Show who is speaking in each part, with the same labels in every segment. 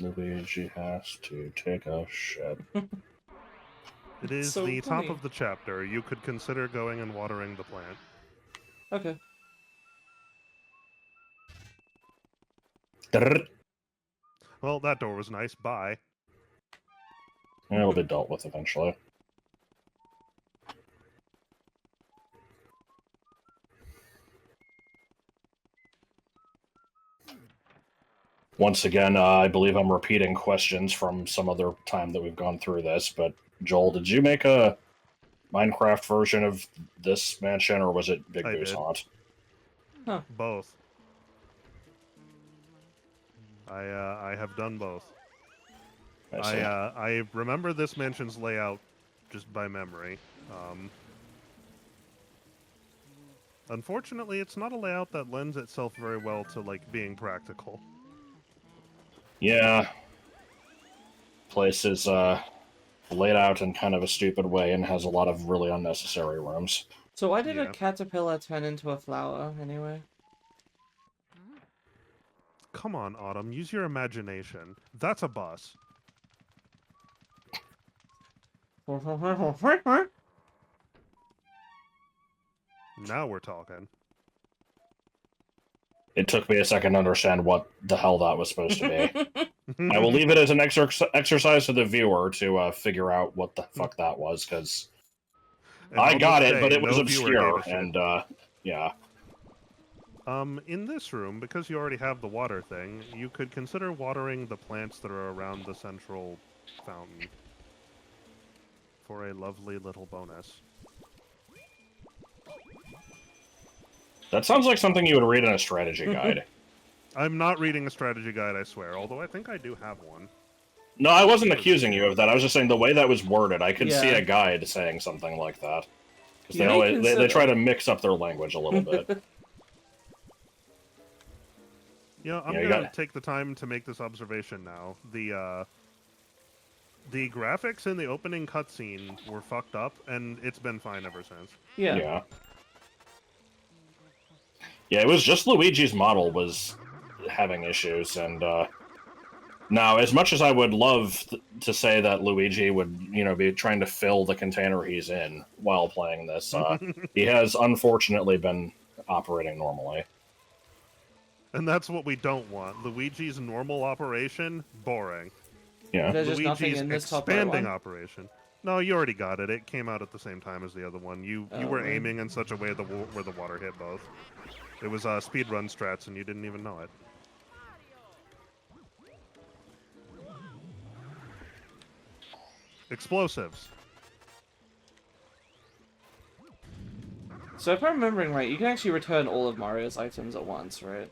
Speaker 1: Luigi has to take a shit.
Speaker 2: It is
Speaker 3: So
Speaker 2: the
Speaker 3: funny.
Speaker 2: top of the chapter. You could consider going and watering the plant.
Speaker 3: Okay.
Speaker 2: Well, that door was nice. Bye.
Speaker 1: It'll be dealt with eventually. Once again, I believe I'm repeating questions from some other time that we've gone through this, but Joel, did you make a Minecraft version of this mansion, or was it Big
Speaker 2: I
Speaker 1: Boo's
Speaker 2: did.
Speaker 1: Haunt?
Speaker 3: Huh.
Speaker 2: Both. I have done both. I remember this mansion's layout just by memory. Unfortunately, it's not a layout that lends itself very well to like being practical.
Speaker 1: Yeah. Place is laid out in kind of a stupid way and has a lot of really unnecessary rooms.
Speaker 3: So why did a
Speaker 2: Yeah.
Speaker 3: caterpillar turn into a flower, anyway?
Speaker 2: Come on, Autumn, use your imagination. That's a bus. Now we're talking.
Speaker 1: It took me a second to understand what the hell that was supposed to be. I will leave it as an exercise to the viewer to figure out what the fuck that was, because I got it, but it was obscure, and yeah.
Speaker 2: In this room, because you already have the water thing, you could consider watering the plants that are around the central fountain for a lovely little bonus.
Speaker 1: That sounds like something you would read in a strategy guide.
Speaker 2: I'm not reading a strategy guide, I swear, although I think I do have one.
Speaker 1: No, I wasn't accusing you of that. I was just saying the way that was worded, I could see
Speaker 3: Yeah.
Speaker 1: a guide saying something like that. Because
Speaker 3: You may
Speaker 1: they try to mix up their language a little bit.
Speaker 2: You know, I'm
Speaker 1: Yeah, you
Speaker 2: gonna
Speaker 1: got-
Speaker 2: take the time to make this observation now. The graphics in the opening cutscene were fucked up, and it's been fine ever since.
Speaker 3: Yeah.
Speaker 1: Yeah. Yeah, it was just Luigi's model was having issues, and now, as much as I would love to say that Luigi would, be trying to fill the container he's in while playing this, he has unfortunately been operating normally.
Speaker 2: And that's what we don't want. Luigi's normal operation, boring.
Speaker 1: Yeah.
Speaker 3: There's just nothing
Speaker 2: Luigi's
Speaker 3: in this top right
Speaker 2: expanding
Speaker 3: one?
Speaker 2: operation. No, you already got it. It came out at the same time as the other one. You were
Speaker 3: man.
Speaker 2: aiming in such a way where the water hit both. It was speedrun strats, and you didn't even know it. Explosives.
Speaker 3: So if I'm remembering right, you can actually return all of Mario's items at once, right?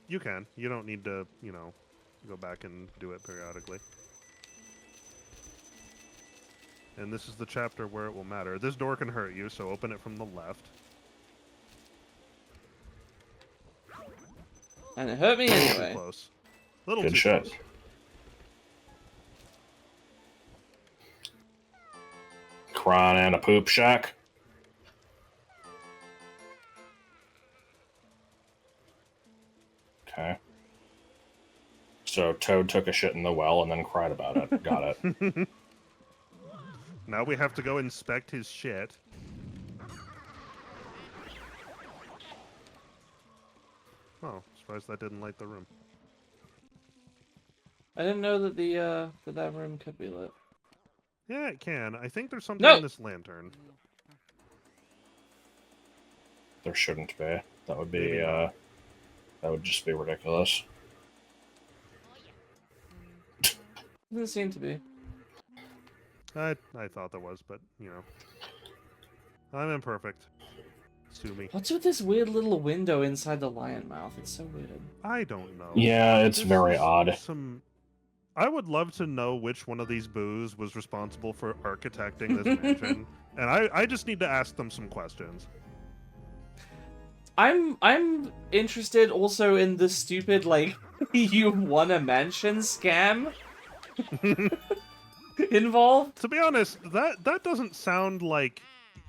Speaker 2: You can. You don't need to, go back and do it periodically. And this is the chapter where it will matter. This door can hurt you, so open it from the left.
Speaker 3: And it hurt me
Speaker 2: Too
Speaker 3: anyway.
Speaker 2: close. Little
Speaker 1: Good
Speaker 2: too
Speaker 1: shit.
Speaker 2: close.
Speaker 1: Crying and a poop shack. Okay. So Toad took a shit in the well and then cried about it. Got it.
Speaker 2: Now we have to go inspect his shit. Oh, surprised that didn't light the room.
Speaker 3: I didn't know that that room could be lit.
Speaker 2: Yeah, it can. I think there's something
Speaker 3: No!
Speaker 2: in this lantern.
Speaker 1: There shouldn't be. That would be,
Speaker 2: Maybe not.
Speaker 1: that would just be ridiculous.
Speaker 3: Doesn't seem to be.
Speaker 2: I thought there was, but, I'm imperfect. Sue me.
Speaker 3: What's with this weird little window inside the lion mouth? It's so weird.
Speaker 2: I don't know.
Speaker 1: Yeah, it's
Speaker 2: This
Speaker 1: very
Speaker 2: is
Speaker 1: odd.
Speaker 2: I would love to know which one of these boos was responsible for architecting this mansion. And I just need to ask them some questions.
Speaker 3: I'm interested also in the stupid, like, you won a mansion scam involved.
Speaker 2: To be honest, that doesn't sound like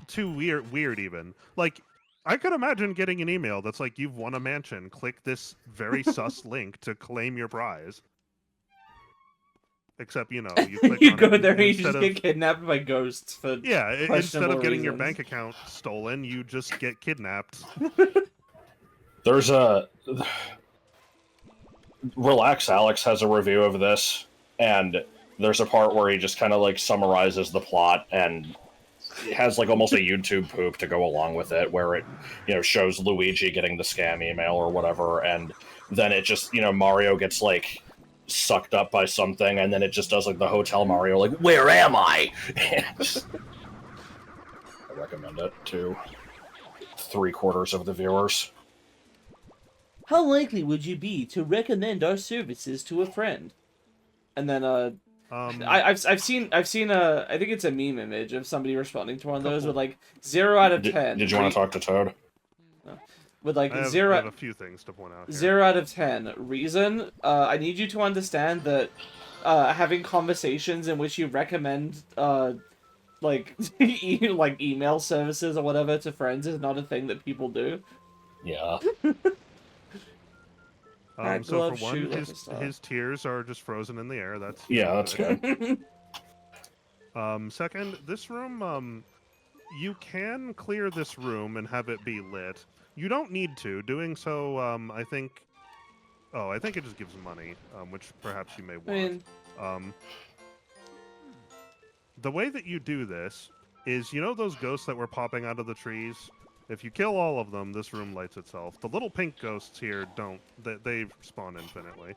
Speaker 2: too weird even. Like, I could imagine getting an email that's like, you've won a mansion. Click this very sus link to claim your prize. Except, you know, you click
Speaker 3: You
Speaker 2: on
Speaker 3: go
Speaker 2: it,
Speaker 3: there and you
Speaker 2: instead
Speaker 3: just
Speaker 2: of
Speaker 3: get kidnapped by ghosts for
Speaker 2: yeah, instead
Speaker 3: questionable
Speaker 2: of getting your
Speaker 3: reasons.
Speaker 2: bank account stolen, you just get kidnapped.
Speaker 1: There's a Relax Alex has a review of this, and there's a part where he just kind of like summarizes the plot and it has like almost a YouTube poop to go along with it, where it, you know, shows Luigi getting the scam email or whatever, and then it just, you know, Mario gets like sucked up by something, and then it just does like the Hotel Mario, like, where am I? I recommend it to 3/4 of the viewers.
Speaker 3: How likely would you be to recommend our services to a friend? And then I've seen I think it's a meme image of somebody responding to one of those with like 0 out of 10.
Speaker 1: Did you want to talk to Toad?
Speaker 3: With like
Speaker 2: I
Speaker 3: 0
Speaker 2: have a few things to point out here.
Speaker 3: 0 out of 10. Reason, I need you to understand that having conversations in which you recommend like like email services or whatever to friends is not a thing that people do.
Speaker 1: Yeah.
Speaker 3: Hat,
Speaker 2: So
Speaker 3: glove,
Speaker 2: for one,
Speaker 3: shoe, like a star.
Speaker 2: his tears are just frozen in the air. That's
Speaker 1: Yeah, that's good.
Speaker 2: Second, this room, you can clear this room and have it be lit. You don't need to. Doing so, I think. Oh, I think it just gives money, which perhaps you may want.
Speaker 3: I mean,
Speaker 2: the way that you do this is, you know those ghosts that were popping out of the trees? If you kill all of them, this room lights itself. The little pink ghosts here don't. They spawn infinitely.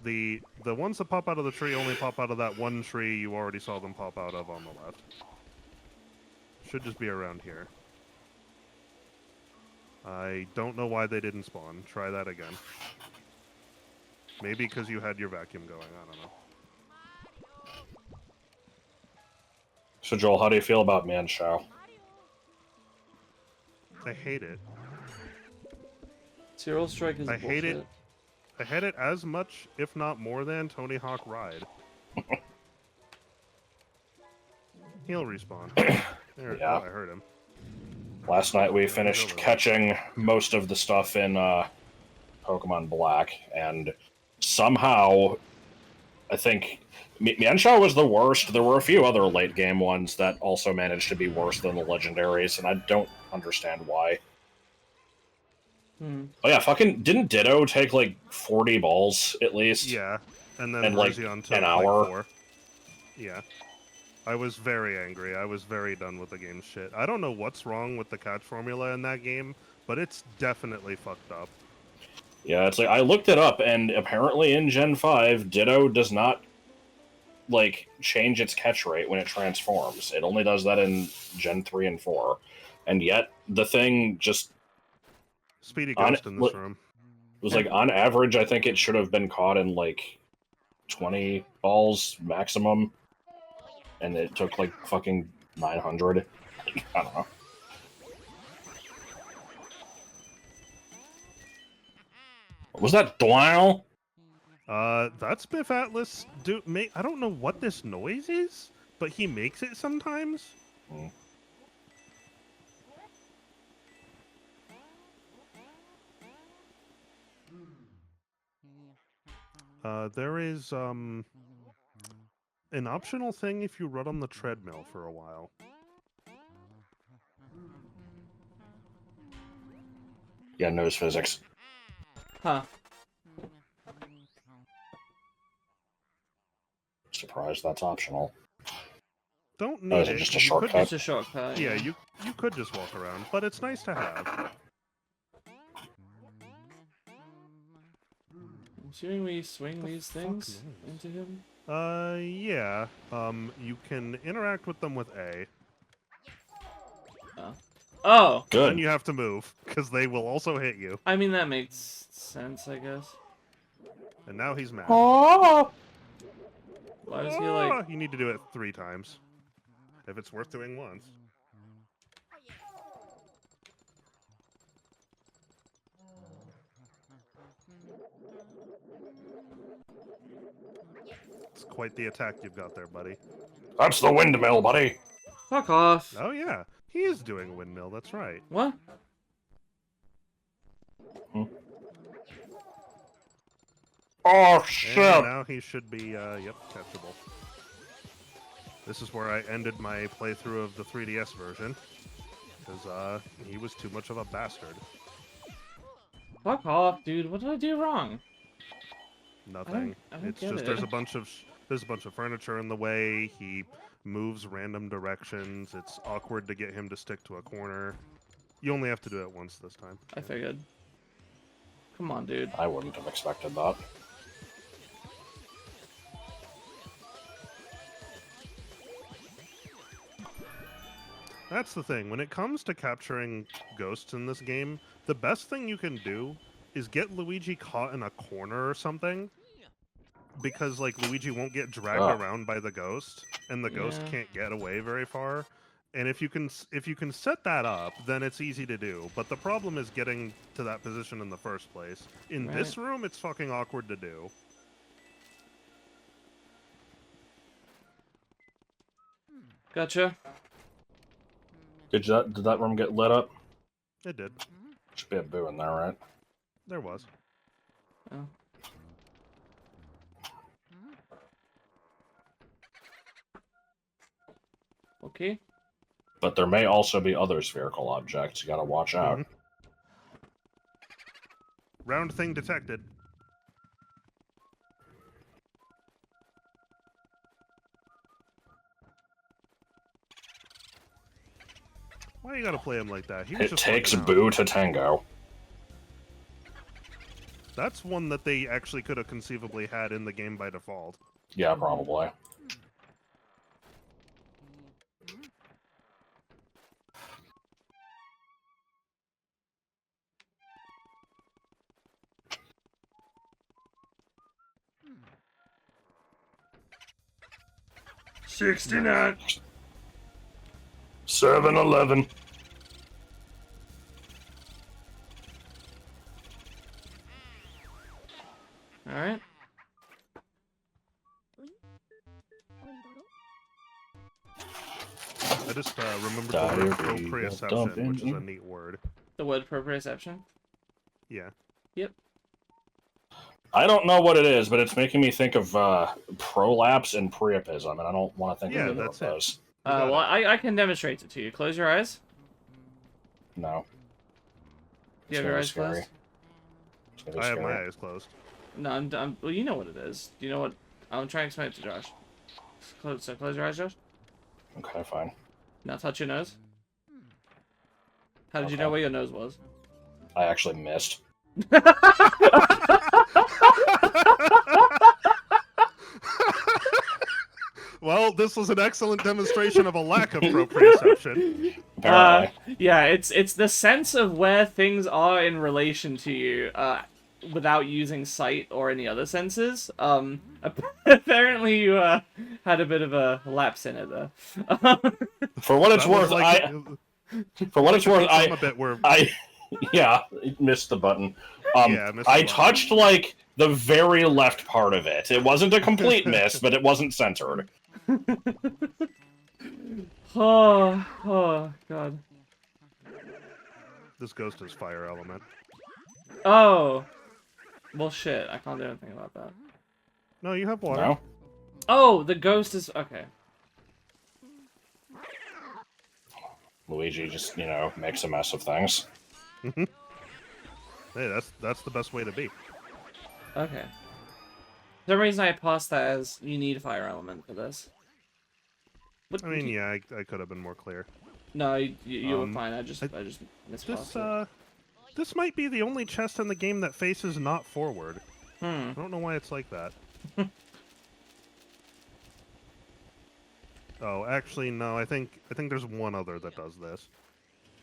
Speaker 2: The ones that pop out of the tree only pop out of that one tree you already saw them pop out of on the left. Should just be around here. I don't know why they didn't spawn. Try that again. Maybe because you had your vacuum going. I don't know.
Speaker 1: So Joel, how do you feel about Man Show?
Speaker 2: I hate it.
Speaker 3: Zero Strike is
Speaker 2: I hate it.
Speaker 3: bullshit.
Speaker 2: I hate it as much, if not more than, Tony Hawk Ride. He'll respawn. There,
Speaker 1: Yeah.
Speaker 2: oh, I heard him.
Speaker 1: Last night we finished catching most of the stuff in Pokemon Black, and somehow, I think Mienshao was the worst. There were a few other late game ones that also managed to be worse than the legendaries, and I don't understand why. Oh yeah, fucking didn't Ditto take like 40 balls at least?
Speaker 2: Yeah, and then
Speaker 1: like
Speaker 2: Brazion took
Speaker 1: an
Speaker 2: like
Speaker 1: hour.
Speaker 2: 4. Yeah. I was very angry. I was very done with the game's shit. I don't know what's wrong with the catch formula in that game, but it's definitely fucked up.
Speaker 1: Yeah, it's like I looked it up, and apparently in Gen 5, Ditto does not like change its catch rate when it transforms. It only does that in Gen 3 and 4. And yet the thing just
Speaker 2: Speedy Ghost in this room.
Speaker 1: It was like on average, I think it should have been caught in like 20 balls maximum, and it took like fucking 900. I don't know. Was that Dwell?
Speaker 2: That's Biff Atlas. I don't know what this noise is, but he makes it sometimes.
Speaker 1: Mm.
Speaker 2: There is an optional thing if you run on the treadmill for a while.
Speaker 1: Yeah, knows physics.
Speaker 3: Huh.
Speaker 1: Surprised that's optional.
Speaker 2: Don't need
Speaker 1: Oh, is
Speaker 2: it.
Speaker 1: it just a
Speaker 2: You could
Speaker 1: shortcut?
Speaker 3: It's a shortcut.
Speaker 2: Yeah, you could just walk around, but it's nice to have.
Speaker 3: I'm assuming we swing these things into him.
Speaker 2: Yeah. You can interact with them with A.
Speaker 3: Oh!
Speaker 1: Good.
Speaker 2: Then you have to move, because they will also hit you.
Speaker 3: I mean, that makes sense, I guess.
Speaker 2: And now he's mad.
Speaker 1: Oh!
Speaker 3: Why was he like...
Speaker 2: You need to do it 3 times. If it's worth doing once. It's quite the attack you've got there, buddy.
Speaker 1: That's the windmill, buddy.
Speaker 3: Fuck off.
Speaker 2: Oh yeah, he is doing a windmill, that's right.
Speaker 3: What?
Speaker 1: Oh,
Speaker 2: And
Speaker 1: shit!
Speaker 2: now he should be, yep, catchable. This is where I ended my playthrough of the 3DS version. Because, he was too much of a bastard.
Speaker 3: Fuck off, dude. What did I do wrong?
Speaker 2: Nothing.
Speaker 3: I don't
Speaker 2: It's
Speaker 3: get
Speaker 2: just
Speaker 3: it.
Speaker 2: there's a bunch of furniture in the way. He moves random directions. It's awkward to get him to stick to a corner. You only have to do it once this time.
Speaker 3: I figured. Come on, dude.
Speaker 1: I wouldn't have expected that.
Speaker 2: That's the thing. When it comes to capturing ghosts in this game, the best thing you can do is get Luigi caught in a corner or something. Because, like, Luigi won't get dragged around by the ghost, and the ghost can't get away very far. And if you can set that up, then it's easy to do. But the problem is getting to that position in the first place. In this room, it's fucking awkward to do.
Speaker 3: Gotcha.
Speaker 1: Did that room get lit up?
Speaker 2: It did.
Speaker 1: Should be a boo in there, right?
Speaker 2: There was.
Speaker 3: Oh. Okay.
Speaker 1: But there may also be other spherical objects. You gotta watch out.
Speaker 2: Round thing detected. Why you gotta play him like that? He was
Speaker 1: It
Speaker 2: just
Speaker 1: takes
Speaker 2: working out.
Speaker 1: boo to tango.
Speaker 2: That's one that they actually could have conceivably had in the game by default.
Speaker 1: Yeah, probably.
Speaker 3: $69.
Speaker 1: 7-Eleven.
Speaker 3: All right.
Speaker 2: I just remembered the word proprioception, which is a neat word.
Speaker 3: The word proprioception?
Speaker 2: Yeah.
Speaker 3: Yep.
Speaker 1: I don't know what it is, but it's making me think of prolapse and priapism, and I don't want to think of either of those.
Speaker 3: Well, I can demonstrate it to you. Close your eyes.
Speaker 1: No.
Speaker 3: Do you have your eyes closed?
Speaker 2: I have my eyes closed.
Speaker 3: No, well, you know what it is. Do you know what? I'm trying to explain it to Josh. Close your eyes, Josh.
Speaker 1: Okay, fine.
Speaker 3: Now touch your nose. How did you know where your nose was?
Speaker 1: I actually missed.
Speaker 2: Well, this was an excellent demonstration of a lack of proprioception.
Speaker 1: Apparently.
Speaker 3: Yeah, it's the sense of where things are in relation to you, without using sight or any other senses. Apparently you had a bit of a lapse in it there.
Speaker 1: For what it's worth, I yeah, missed the button. I touched like the very left part of it. It wasn't a complete miss, but it wasn't centered.
Speaker 3: Oh god.
Speaker 2: This ghost is fire element.
Speaker 3: Oh. Well, shit. I can't do anything about that.
Speaker 2: No, you have water.
Speaker 1: No?
Speaker 3: Oh, the ghost is... Okay.
Speaker 1: Luigi just, makes a mess of things.
Speaker 2: Hey, that's the best way to be.
Speaker 3: Okay. For some reason I passed that as you need a fire element for this. But
Speaker 2: I mean, yeah, I could have been more clear.
Speaker 3: No, you were fine. I just mispassed it.
Speaker 2: This might be the only chest in the game that faces not forward. I don't know why it's like that. Oh, actually, no. I think there's one other that does this.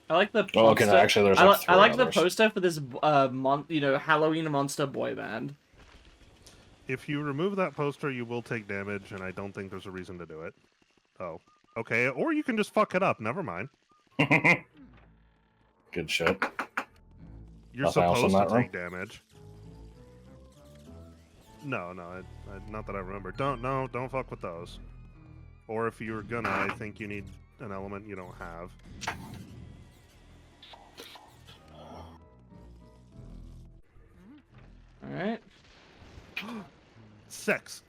Speaker 3: I like the poster.
Speaker 1: Oh, okay, actually, there's like
Speaker 3: I like
Speaker 1: others.
Speaker 3: the poster for this Halloween monster boy band.
Speaker 2: If you remove that poster, you will take damage, and I don't think there's a reason to do it. Oh, okay. Or you can just fuck it up. Never mind.
Speaker 1: Good shit.
Speaker 2: You're supposed to take damage. No, not that I remember. Don't fuck with those. Or if you're gonna, I think you need an element you don't have.
Speaker 3: Alright.
Speaker 2: sex.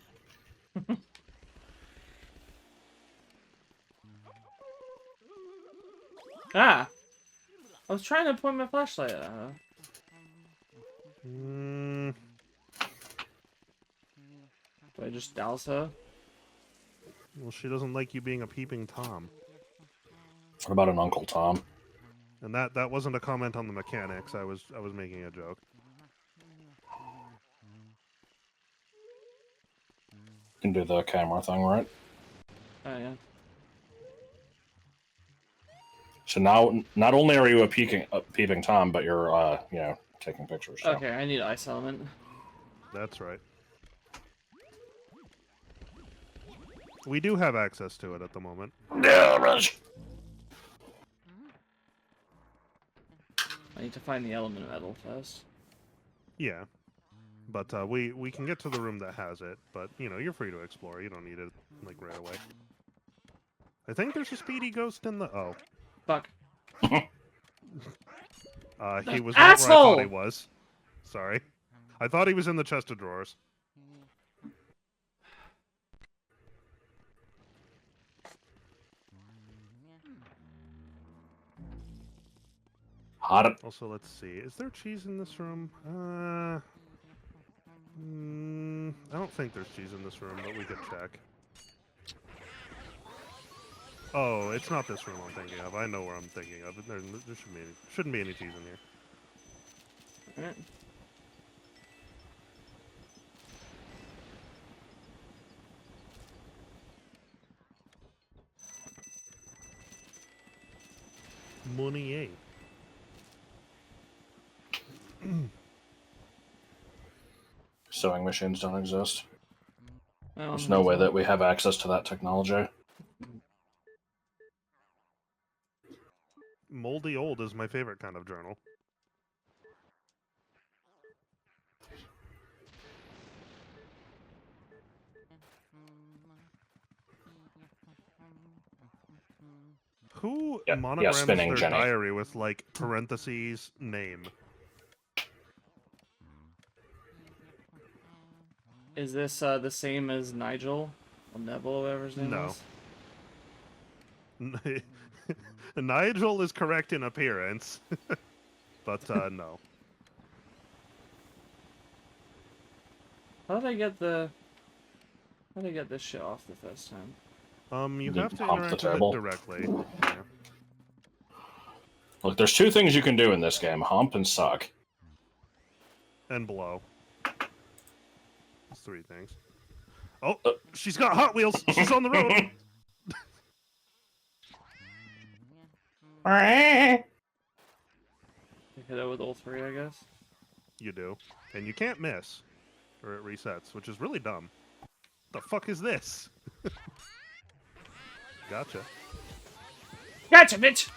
Speaker 3: Ah! I was trying to point my flashlight at her.
Speaker 2: Mm,
Speaker 3: Do I just douse her?
Speaker 2: well, she doesn't like you being a peeping Tom.
Speaker 1: What about an Uncle Tom?
Speaker 2: And that wasn't a comment on the mechanics. I was making a joke.
Speaker 1: You can do the camera thing, right?
Speaker 3: Oh, yeah.
Speaker 1: So now, not only are you a peeping Tom, but you're, you know, taking pictures. So.
Speaker 3: Okay, I need ice element.
Speaker 2: That's right. We do have access to it at the moment.
Speaker 1: Yeah, Reg.
Speaker 3: I need to find the element metal first.
Speaker 2: Yeah. But we can get to the room that has it, but, you know, you're free to explore. You don't need it, like, right away. I think there's a speedy ghost in the... Oh.
Speaker 3: Fuck.
Speaker 2: He was not where I
Speaker 3: Asshole!
Speaker 2: thought he was. Sorry. I thought he was in the chest of drawers.
Speaker 1: Hot.
Speaker 2: Also, let's see. Is there cheese in this room? I don't think there's cheese in this room, but we could check. Oh, it's not this room I'm thinking of. I know where I'm thinking of. There shouldn't be any cheese in here.
Speaker 3: Alright.
Speaker 2: Money, eh?
Speaker 1: Sewing machines don't exist.
Speaker 3: Well,
Speaker 1: There's no way that we have access to that technology.
Speaker 2: Moldy old is my favorite kind of journal. Who monograms
Speaker 1: spinning
Speaker 2: their
Speaker 1: Jenny.
Speaker 2: diary with, like, parentheses, name?
Speaker 3: Is this the same as Nigel? Or Neville, or whatever his name
Speaker 2: No.
Speaker 3: was?
Speaker 2: Nigel is correct in appearance, but no.
Speaker 3: How did I get this shit off the first time?
Speaker 2: You
Speaker 1: You
Speaker 2: have to
Speaker 1: hump the
Speaker 2: interact with it
Speaker 1: table.
Speaker 2: directly. Yeah.
Speaker 1: Look, there's two things you can do in this game: hump and suck.
Speaker 2: And blow. That's three things. Oh, she's got Hot Wheels! She's on the road!
Speaker 3: Hit it with all three, I guess.
Speaker 2: You do. And you can't miss. Or it resets, which is really dumb. What the fuck is this? Gotcha.
Speaker 3: Gotcha, bitch!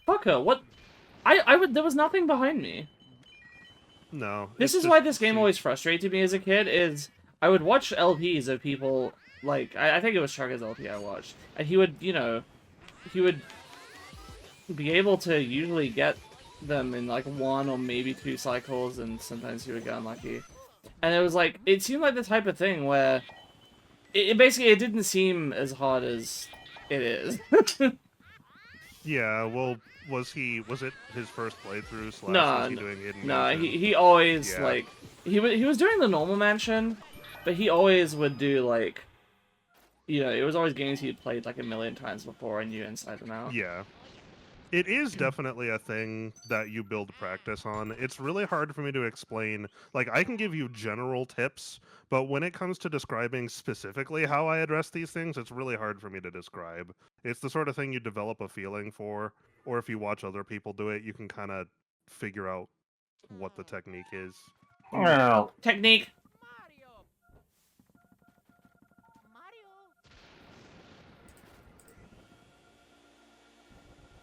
Speaker 3: Fuck her, what? There was nothing behind me.
Speaker 2: No.
Speaker 3: This
Speaker 2: it's
Speaker 3: is why
Speaker 2: just
Speaker 3: this game
Speaker 2: she-
Speaker 3: always frustrated me as a kid, is I would watch LPs of people, like, I think it was Chugga's LP I watched, and he would, you know, he would be able to usually get them in, like, 1 or maybe 2 cycles, and sometimes he would get unlucky. And it was like, it seemed like the type of thing where, it basically, it didn't seem as hard as it is.
Speaker 2: Yeah, well, was it his first playthrough /
Speaker 3: No,
Speaker 2: was he doing Hidden
Speaker 3: no,
Speaker 2: Mansion?
Speaker 3: he always,
Speaker 2: Yeah.
Speaker 3: like, he was doing the normal mansion, but he always would do, like, you know, it was always games he'd played, like, 1,000,000 times before and knew inside and out.
Speaker 2: Yeah. It is definitely a thing that you build practice on. It's really hard for me to explain. Like, I can give you general tips, but when it comes to describing specifically how I address these things, it's really hard for me to describe. It's the sort of thing you develop a feeling for, or if you watch other people do it, you can kind of figure out what the technique is.
Speaker 1: Well,
Speaker 3: Technique!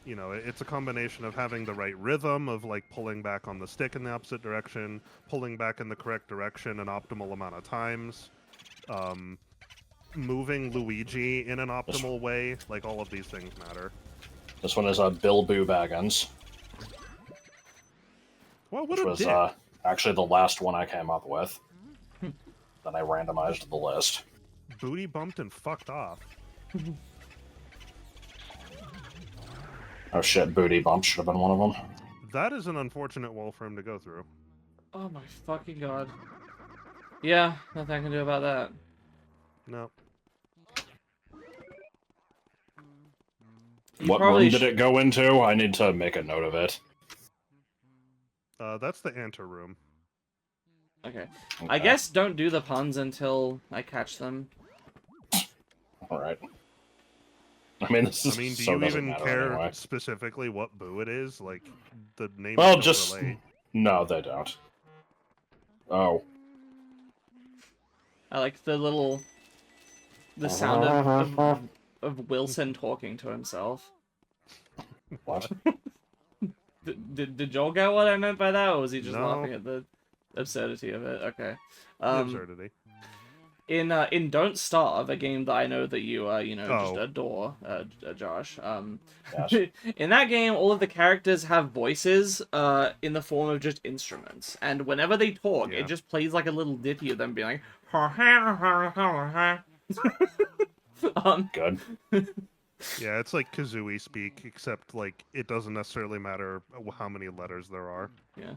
Speaker 2: You know, it's a combination of having the right rhythm of, like, pulling back on the stick in the opposite direction, pulling back in the correct direction an optimal amount of times, moving Luigi in an optimal way. Like, all of these things matter.
Speaker 1: this one is Bill Boo Baggins,
Speaker 2: Well, what
Speaker 1: which
Speaker 2: a
Speaker 1: was
Speaker 2: dick.
Speaker 1: Actually, the last one I came up with. Then I randomized the list.
Speaker 2: Booty bumped and fucked off.
Speaker 1: Oh shit, booty bump should have been one of them.
Speaker 2: That is an unfortunate wall for him to go through.
Speaker 3: Oh my fucking god. Yeah, nothing I can do about that.
Speaker 2: No.
Speaker 1: What room did it go into? I need to make a note of it.
Speaker 2: That's the ante room.
Speaker 3: Okay. I guess don't do the puns until I catch them.
Speaker 1: Alright. I mean, this is
Speaker 2: do
Speaker 1: so
Speaker 2: you even care
Speaker 1: anyway.
Speaker 2: specifically what boo it is? Like, the name
Speaker 1: Well,
Speaker 2: doesn't
Speaker 1: just...
Speaker 2: relate.
Speaker 1: No, they don't. Oh.
Speaker 3: I like the sound of Wilson talking to himself.
Speaker 1: What?
Speaker 3: Did Joel get what I meant by that, or was he just
Speaker 2: No.
Speaker 3: laughing at the absurdity of it? Okay.
Speaker 2: The absurdity.
Speaker 3: In Don't Starve, a game that I know that you just
Speaker 2: Oh.
Speaker 3: adore, Josh.
Speaker 1: Yes.
Speaker 3: In that game, all of the characters have voices in the form of just instruments, and whenever they talk,
Speaker 2: Yeah.
Speaker 3: it just plays like a little ditty of them being like, ha ha ha ha ha.
Speaker 1: Good.
Speaker 2: Yeah, it's like Kazooie speak, except like it doesn't necessarily matter how many letters there are.
Speaker 3: Yeah.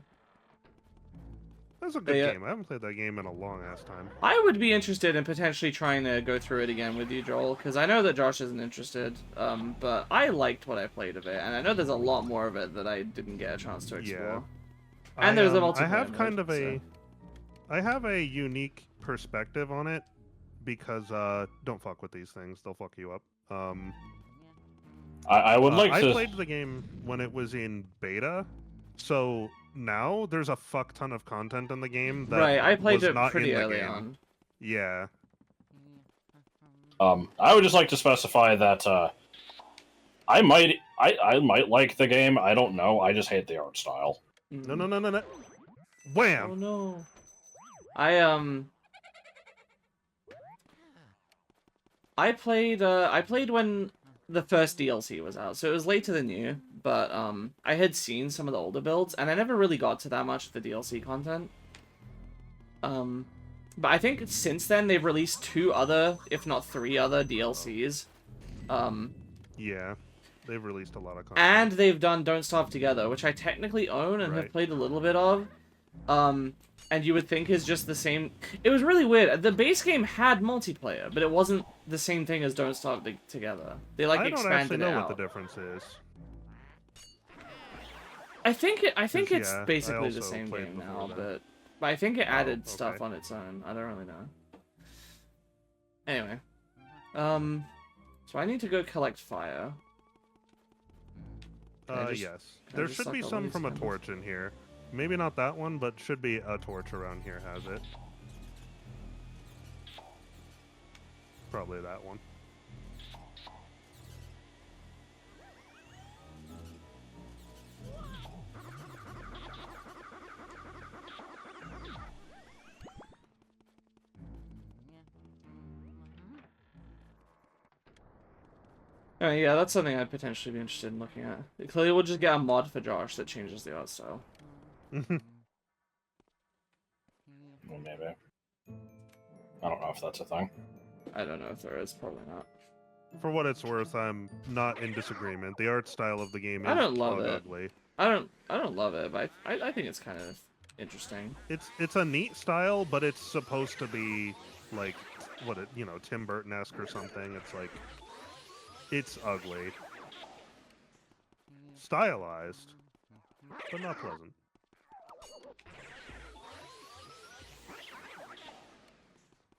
Speaker 2: That's a good game. I haven't played that game in a long ass time.
Speaker 3: I would be interested in potentially trying to go through it again with you, Joel, because I know that Josh isn't interested, but I liked what I played of it, and I know there's a lot more of it that I didn't get a chance to explore.
Speaker 2: Yeah.
Speaker 3: And there's a multiplayer
Speaker 2: I have
Speaker 3: mode,
Speaker 2: kind of
Speaker 3: so.
Speaker 2: I have a unique perspective on it because don't fuck with these things; they'll fuck you up.
Speaker 1: I would like to...
Speaker 2: I played the game when it was in beta, so now there's a fuck ton of content in the game that
Speaker 3: Right, I played
Speaker 2: was
Speaker 3: it
Speaker 2: not
Speaker 3: pretty
Speaker 2: in the
Speaker 3: early
Speaker 2: game.
Speaker 3: on.
Speaker 2: Yeah.
Speaker 1: I would just like to specify that I might like the game. I don't know. I just hate the art style.
Speaker 2: No. Wham!
Speaker 3: Oh no. I played when the first DLC was out, so it was later than you, but I had seen some of the older builds, and I never really got to that much of the DLC content. But I think since then they've released 2 other, if not 3 other DLCs.
Speaker 2: Yeah, they've released a lot of content.
Speaker 3: And they've done Don't Starve Together, which I technically own and have played a little bit of. And you would think is just the same. It was really weird. The base game had multiplayer, but it wasn't the same thing as Don't Starve Together. They like expanded it out.
Speaker 2: I don't actually know what the difference is.
Speaker 3: I think it's
Speaker 2: yeah,
Speaker 3: basically the same game now, but I think it added stuff on its own. I don't really know. Anyway, so I need to go collect fire.
Speaker 2: Yes. There should be some from a torch in here. Maybe not that one, but should be a torch around here has it. Probably that one.
Speaker 3: Oh, yeah, that's something I'd potentially be interested in looking at. Clearly, we'll just get a mod for Josh that changes the art style.
Speaker 1: Well, maybe. I don't know if that's a thing.
Speaker 3: I don't know if there is. Probably not.
Speaker 2: For what it's worth, I'm not in disagreement. The art style of the game is
Speaker 3: I don't love it.
Speaker 2: ugly.
Speaker 3: I don't love it, but I think it's kind of interesting.
Speaker 2: It's a neat style, but it's supposed to be like Tim Burton-esque or something. It's like it's ugly. Stylized, but not pleasant.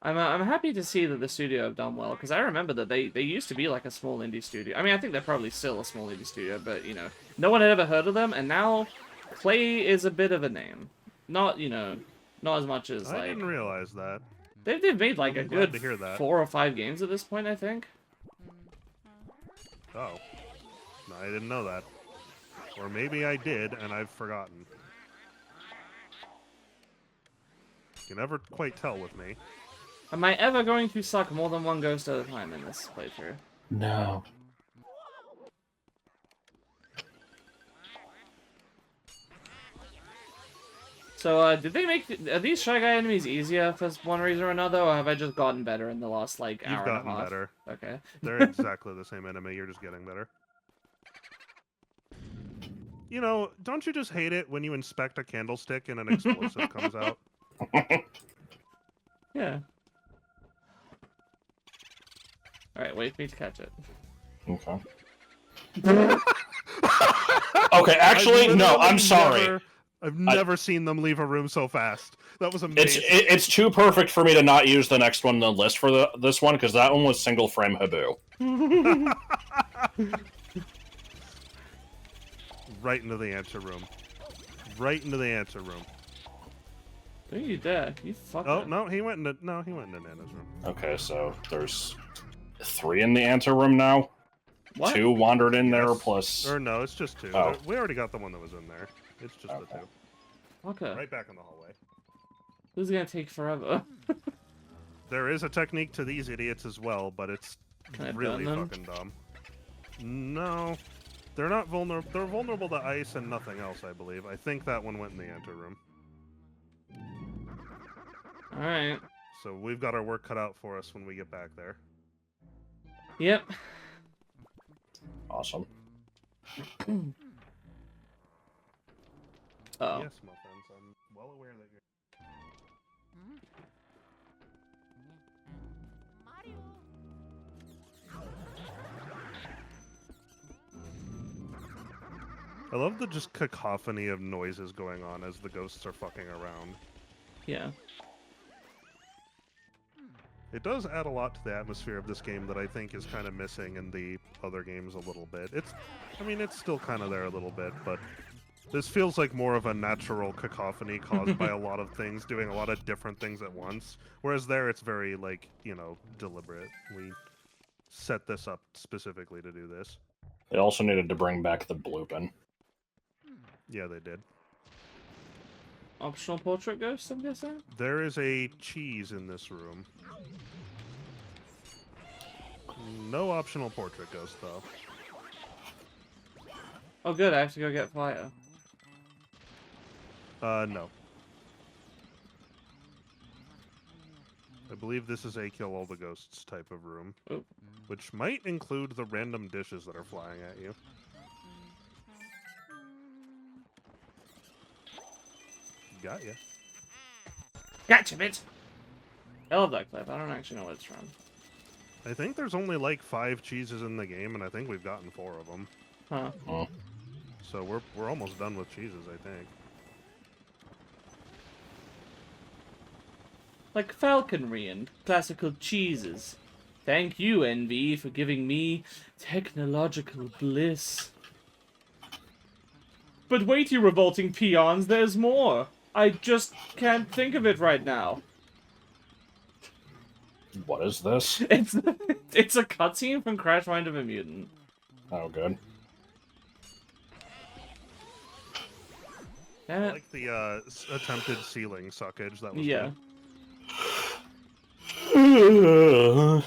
Speaker 3: I'm happy to see that the studio have done well, because I remember that they used to be like a small indie studio. I mean, I think they're probably still a small indie studio, but, no one had ever heard of them, and now Clay is a bit of a name. Not, not as much as,
Speaker 2: I didn't realize that.
Speaker 3: They've made, like, a good
Speaker 2: to hear that.
Speaker 3: 4 or 5 games at this point, I think.
Speaker 2: Oh. No, I didn't know that. Or maybe I did, and I've forgotten. You can never quite tell with me.
Speaker 3: Am I ever going to suck more than one ghost at a time in this playthrough?
Speaker 1: No.
Speaker 3: So, did they make are these Shy Guy enemies easier for one reason or another, or have I just gotten better in the last like
Speaker 2: You've
Speaker 3: hour and a
Speaker 2: gotten
Speaker 3: half?
Speaker 2: better.
Speaker 3: Okay.
Speaker 2: They're exactly the same enemy. You're just getting better. You know, don't you just hate it when you inspect a candlestick and an explosive comes out?
Speaker 3: Yeah. All right, wait for me to catch it.
Speaker 1: Okay. Okay, actually, no, I'm sorry.
Speaker 2: I've never seen them leave a room so fast. That was amazing.
Speaker 1: It's too perfect for me to not use the next one on the list for this one, because that one was single frame Habu.
Speaker 2: Right into the answer room. Right into the answer room.
Speaker 3: Who are you there? You fucker.
Speaker 2: Oh no, he went into Nana's room.
Speaker 1: Okay, so there's 3 in the ante room now.
Speaker 3: What?
Speaker 1: 2 wandered in there,
Speaker 2: Yes.
Speaker 1: plus...
Speaker 2: Or no, it's just 2.
Speaker 1: Oh.
Speaker 2: We already got the one that was in there. It's just the 2.
Speaker 3: Okay.
Speaker 2: Right back in the hallway.
Speaker 3: This is gonna take forever.
Speaker 2: There is a technique to these idiots as well, but it's
Speaker 3: Can I
Speaker 2: really
Speaker 3: burn them?
Speaker 2: fucking dumb. No. They're not vulnerable. They're vulnerable to ice and nothing else, I believe. I think that one went in the ante room.
Speaker 3: Alright.
Speaker 2: So we've got our work cut out for us when we get back there.
Speaker 3: Yep.
Speaker 1: Awesome.
Speaker 3: Oh.
Speaker 2: Yes, my friends, I'm well aware that you're... I love the just cacophony of noises going on as the ghosts are fucking around.
Speaker 3: Yeah.
Speaker 2: It does add a lot to the atmosphere of this game that I think is kind of missing in the other games a little bit. I mean, it's still kind of there a little bit, but this feels like more of a natural cacophony caused by a lot of things, doing a lot of different things at once. Whereas there, it's very, like, you know, deliberate. We set this up specifically to do this.
Speaker 1: They also needed to bring back the blooping.
Speaker 2: Yeah, they did.
Speaker 3: Optional portrait ghost, I'm guessing?
Speaker 2: There is a cheese in this room. No optional portrait ghost, though.
Speaker 3: Oh good, I have to go get fire.
Speaker 2: No. I believe this is a kill all the ghosts type of room.
Speaker 3: Oh.
Speaker 2: Which might include the random dishes that are flying at you. Got ya.
Speaker 3: Gotcha, bitch! I love that clip. I don't actually know what it's from.
Speaker 2: I think there's only like 5 cheeses in the game, and I think we've gotten 4 of them.
Speaker 3: Huh.
Speaker 1: Oh.
Speaker 2: So we're almost done with cheeses, I think.
Speaker 3: Like falconry and classical cheeses. Thank you, NV, for giving me technological bliss. But wait, you revolting peons, there's more. I just can't think of it right now.
Speaker 1: What is this?
Speaker 3: It's a cutscene from Crash Mind of a Mutant.
Speaker 1: Oh, good.
Speaker 3: Damn
Speaker 2: I
Speaker 3: it.
Speaker 2: like the attempted ceiling suckage. That was
Speaker 3: Yeah.
Speaker 2: good.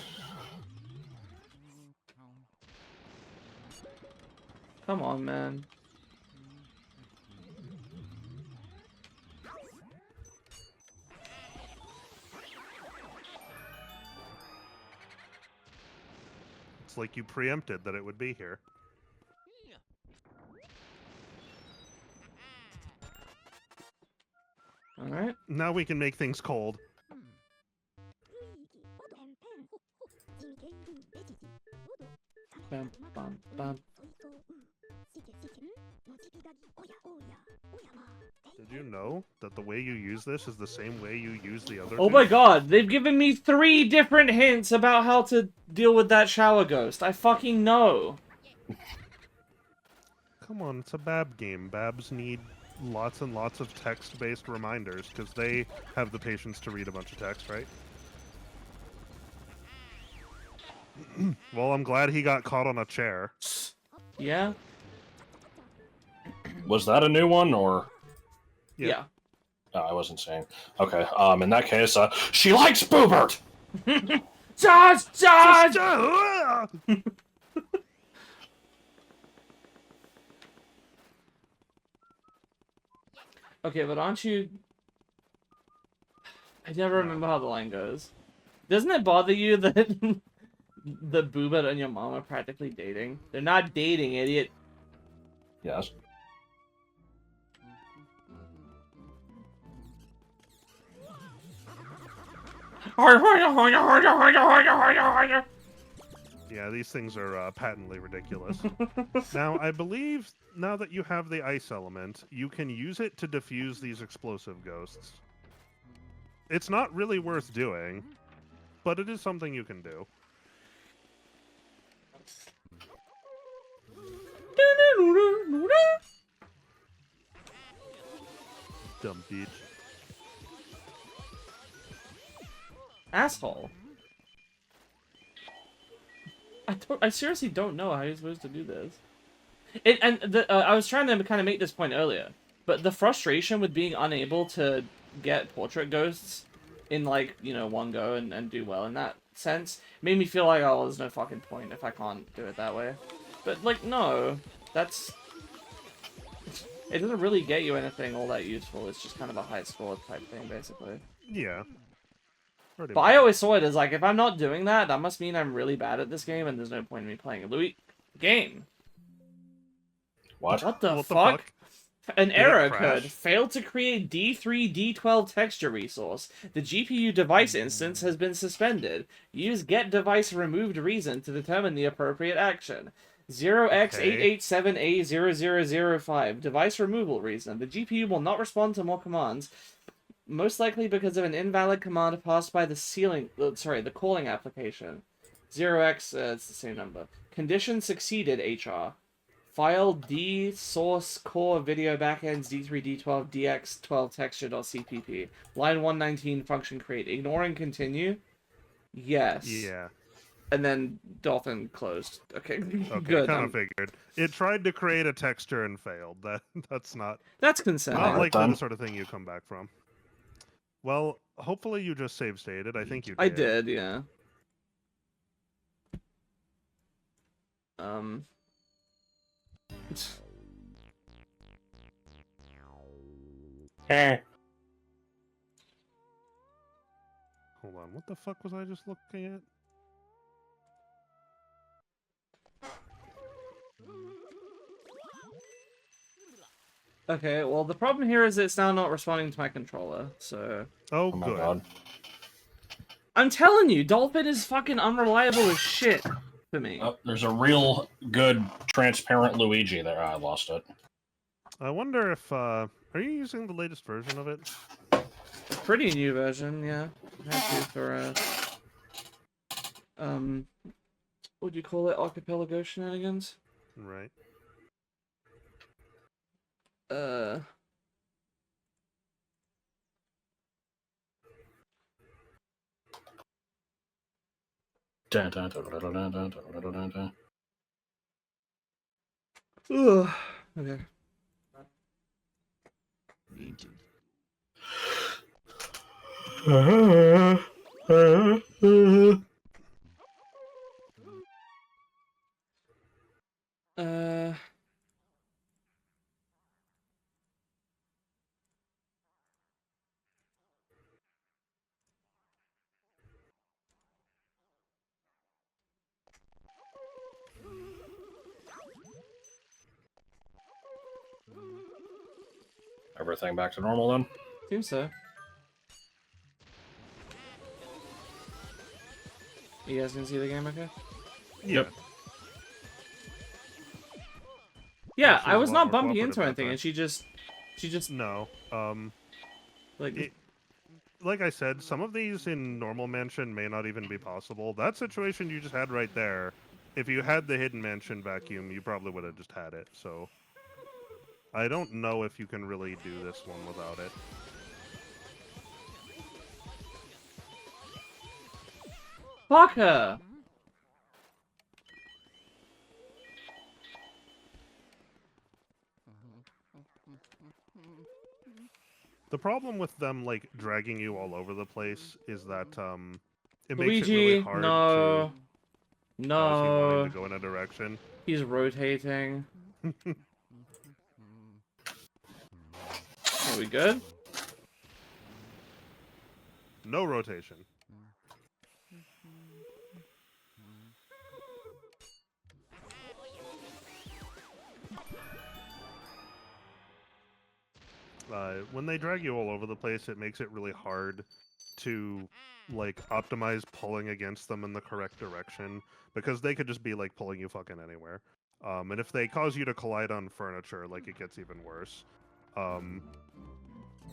Speaker 3: Come on, man.
Speaker 2: It's like you preempted that it would be here.
Speaker 3: Alright.
Speaker 2: Now we can make things cold.
Speaker 3: Bam, bam, bam.
Speaker 2: Did you know that the way you use this is the same way you use the other
Speaker 3: Oh
Speaker 2: two?
Speaker 3: my god, they've given me 3 different hints about how to deal with that shower ghost. I fucking know.
Speaker 2: Come on, it's a Bab game. Babs need lots and lots of text-based reminders, because they have the patience to read a bunch of text, right? Well, I'm glad he got caught on a chair.
Speaker 3: Yeah?
Speaker 1: Was that a new one, or...?
Speaker 3: Yeah.
Speaker 1: Oh, I wasn't saying. Okay, in that case, she likes Boobert!
Speaker 3: Charge! Okay, but aren't you... I never remember how the line goes. Doesn't it bother you that the Booba and your mom are practically dating? They're not dating, idiot.
Speaker 1: Yes.
Speaker 2: Yeah, these things are patently ridiculous. Now, I believe now that you have the ice element, you can use it to defuse these explosive ghosts. It's not really worth doing, but it is something you can do. Dumb bitch.
Speaker 3: Asshole. I seriously don't know how you're supposed to do this. I was trying to kind of make this point earlier, but the frustration with being unable to get portrait ghosts in, like, you know, one go and do well in that sense made me feel like, oh, there's no fucking point if I can't do it that way. But, like, no, that's... It doesn't really get you anything all that useful. It's just kind of a high score type thing, basically.
Speaker 2: Yeah. Pretty
Speaker 3: But
Speaker 2: much.
Speaker 3: I always saw it as, like, if I'm not doing that, that must mean I'm really bad at this game, and there's no point in me playing a game.
Speaker 1: What?
Speaker 3: What the
Speaker 2: What the
Speaker 3: fuck?
Speaker 2: fuck?
Speaker 3: An
Speaker 2: Did
Speaker 3: error
Speaker 2: it crash?
Speaker 3: occurred. Failed to create D3, D12 texture resource. The GPU device instance has been suspended. Use get device removed reason to determine the appropriate action. 0x887A0005. Device removal reason. The GPU will not respond to more commands, most likely because of an invalid command passed by the calling application. 0x, it's the same number. Condition succeeded, HR. File D source core video backends D3 D12 DX12 texture.cpp. Line 119 function create. Ignoring continue. Yes.
Speaker 2: Yeah.
Speaker 3: And then Dolphin closed. Okay.
Speaker 2: Okay,
Speaker 3: Good.
Speaker 2: kind of figured. It tried to create a texture and failed. That's not
Speaker 3: That's concerning.
Speaker 2: not
Speaker 1: Alright,
Speaker 2: likely
Speaker 1: then.
Speaker 2: the sort of thing you come back from. Well, hopefully you just save stated. I think you did.
Speaker 3: I did, yeah.
Speaker 2: Hold on, what the fuck was I just looking at?
Speaker 3: Okay, well, the problem here is it's now not responding to my controller, so...
Speaker 2: Oh,
Speaker 1: Oh my
Speaker 2: good.
Speaker 1: god.
Speaker 3: I'm telling you, Dolphin is fucking unreliable as shit for me.
Speaker 1: Oh, there's a real good transparent Luigi there. I lost it.
Speaker 2: I wonder if, are you using the latest version of it?
Speaker 3: Pretty new version, yeah. Happy for, what do you call it? Archipelago shenanigans?
Speaker 2: Right.
Speaker 1: Dun, dun, dun, dun, dun, dun, dun, dun, dun, dun.
Speaker 3: Ugh. Okay.
Speaker 1: Everything back to normal then?
Speaker 3: Seems so. You guys can see the game okay?
Speaker 1: Yep.
Speaker 3: Yeah,
Speaker 2: She's
Speaker 3: I was
Speaker 2: a lot
Speaker 3: not
Speaker 2: more
Speaker 3: bumping
Speaker 2: cooperative
Speaker 3: into
Speaker 2: that
Speaker 3: anything,
Speaker 2: time.
Speaker 3: and she just
Speaker 2: No.
Speaker 3: like
Speaker 2: Like I said, some of these in normal mansion may not even be possible. That situation you just had right there, if you had the hidden mansion vacuum, you probably would have just had it. So I don't know if you can really do this one without it.
Speaker 3: fuck her.
Speaker 2: The problem with them like dragging you all over the place is that it makes
Speaker 3: Luigi,
Speaker 2: it really hard
Speaker 3: no,
Speaker 2: to obviously wanting
Speaker 3: no,
Speaker 2: to go in a direction.
Speaker 3: he's rotating. Are we good?
Speaker 2: No rotation. When they drag you all over the place, it makes it really hard to like optimize pulling against them in the correct direction, because they could just be like pulling you fucking anywhere. And if they cause you to collide on furniture, like it gets even worse.